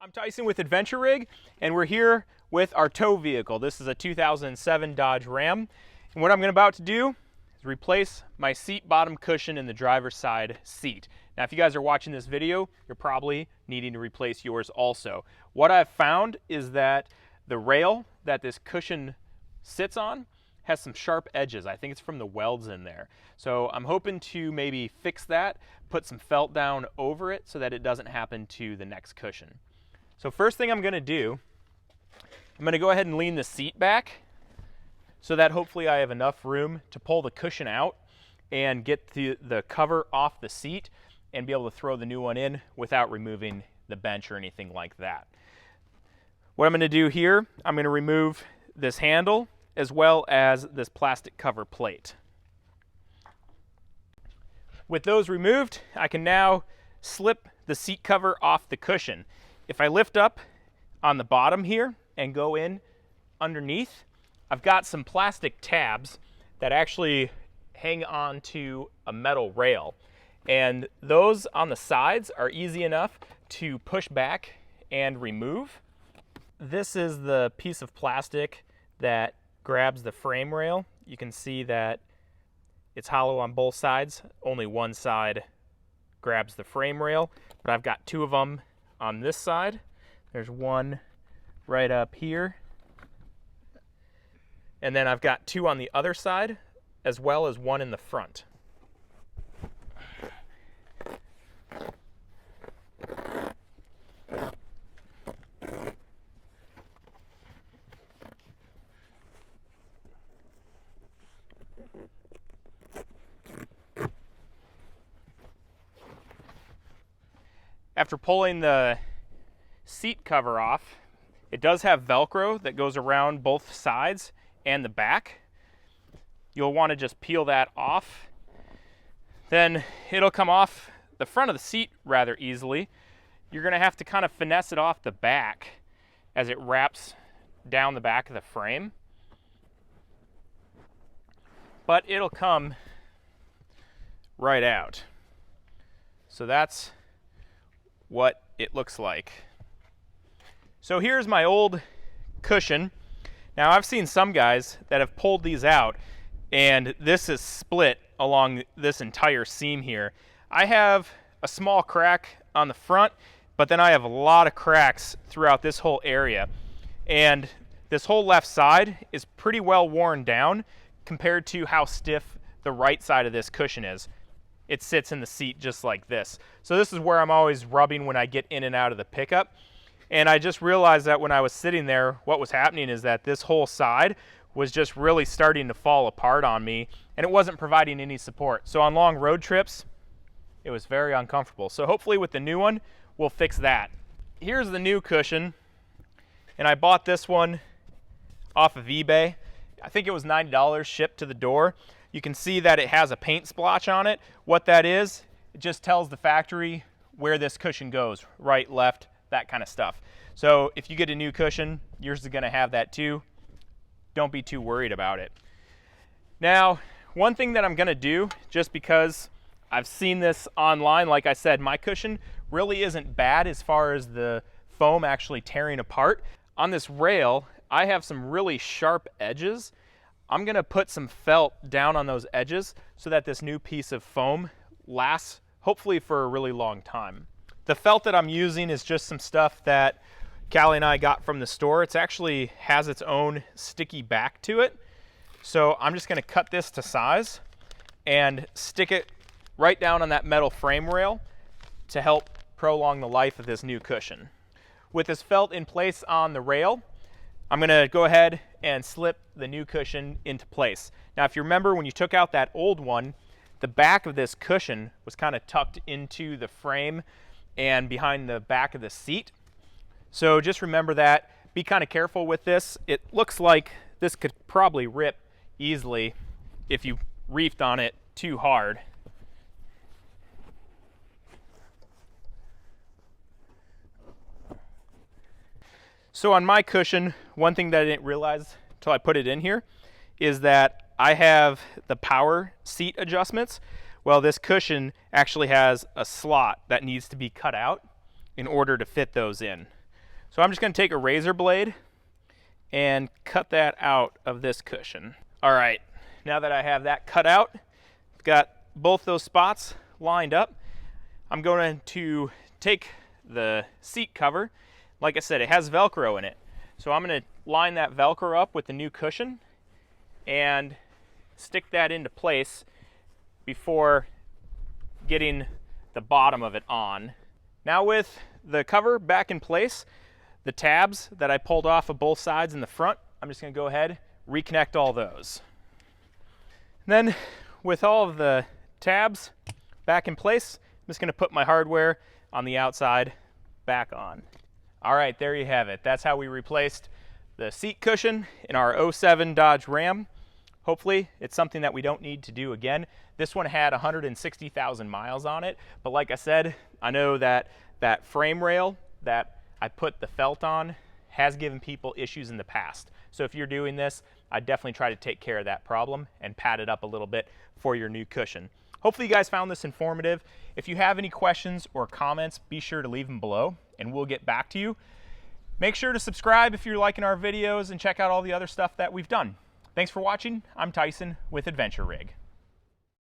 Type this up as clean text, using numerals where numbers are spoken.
I'm Tyson with Adventure Rig, and we're here with our tow vehicle. This is a 2007 Dodge Ram, and what I'm about to do is replace my seat bottom cushion in the driver's side seat. Now, if you guys are watching this video, you're probably needing to replace yours also. What I've found is that the rail that this cushion sits on has some sharp edges. I think it's from the welds in there. So I'm hoping to maybe fix that, put some felt down over it so that it doesn't happen to the next cushion. So first thing I'm going to do, I'm going to go ahead and lean the seat back so that hopefully I have enough room to pull the cushion out and get the cover off the seat and be able to throw the new one in without removing the bench or anything like that. What I'm going to do here, I'm going to remove this handle as well as this plastic cover plate. With those removed, I can now slip the seat cover off the cushion. If I lift up on the bottom here and go in underneath, I've got some plastic tabs that actually hang on to a metal rail. And those on the sides are easy enough to push back and remove. This is the piece of plastic that grabs the frame rail. You can see that it's hollow on both sides. Only one side grabs the frame rail, but I've got two of them on this side. There's one right up here. And then I've got two on the other side, as well as one in the front. After pulling the seat cover off, it does have Velcro that goes around both sides and the back. You'll want to just peel that off. Then it'll come off the front of the seat rather easily. You're going to have to kind of finesse it off the back as it wraps down the back of the frame. But it'll come right out. So that's what it looks like. So here's my old cushion. Now I've seen some guys that have pulled these out and this is split along this entire seam here. I have a small crack on the front, but then I have a lot of cracks throughout this whole area. And this whole left side is pretty well worn down compared to how stiff the right side of this cushion is. It sits in the seat just like this. So this is where I'm always rubbing when I get in and out of the pickup. And I just realized that when I was sitting there, what was happening is that this whole side was just really starting to fall apart on me, and it wasn't providing any support. So on long road trips, it was very uncomfortable. So hopefully with the new one, we'll fix that. Here's the new cushion, and I bought this one off of eBay. I think it was $90 shipped to the door. You can see that it has a paint splotch on it. What that is, it just tells the factory where this cushion goes, right, left, that kind of stuff. So if you get a new cushion, yours is going to have that too. Don't be too worried about it. Now, one thing that I'm going to do, just because I've seen this online, like I said, my cushion really isn't bad as far as the foam actually tearing apart. On this rail, I have some really sharp edges. I'm going to put some felt down on those edges so that this new piece of foam lasts hopefully for a really long time. The felt that I'm using is just some stuff that Callie and I got from the store. It actually has its own sticky back to it. So I'm just going to cut this to size and stick it right down on that metal frame rail to help prolong the life of this new cushion. With this felt in place on the rail, I'm going to go ahead and slip the new cushion into place. Now, if you remember when you took out that old one, the back of this cushion was kind of tucked into the frame and behind the back of the seat. So just remember that. Be kind of careful with this. It looks like this could probably rip easily if you reefed on it too hard. So on my cushion, one thing that I didn't realize until I put it in here is that I have the power seat adjustments. Well, this cushion actually has a slot that needs to be cut out in order to fit those in. So I'm just going to take a razor blade and cut that out of this cushion. All right, now that I have that cut out, I've got both those spots lined up. I'm going to take the seat cover. Like I said, it has Velcro in it. So I'm going to line that Velcro up with the new cushion and stick that into place before getting the bottom of it on. Now with the cover back in place, the tabs that I pulled off of both sides in the front, I'm just going to go ahead, reconnect all those. And then with all of the tabs back in place, I'm just going to put my hardware on the outside back on. All right, there you have it. That's how we replaced the seat cushion in our 07 Dodge Ram. Hopefully it's something that we don't need to do again. This one had 160,000 miles on it, but like I said, I know that that frame rail that I put the felt on has given people issues in the past. So if you're doing this, I definitely try to take care of that problem and pad it up a little bit for your new cushion. Hopefully you guys found this informative. If you have any questions or comments, be sure to leave them below and we'll get back to you. Make sure to subscribe if you're liking our videos and check out all the other stuff that we've done. Thanks for watching. I'm Tyson with Adventure Rig.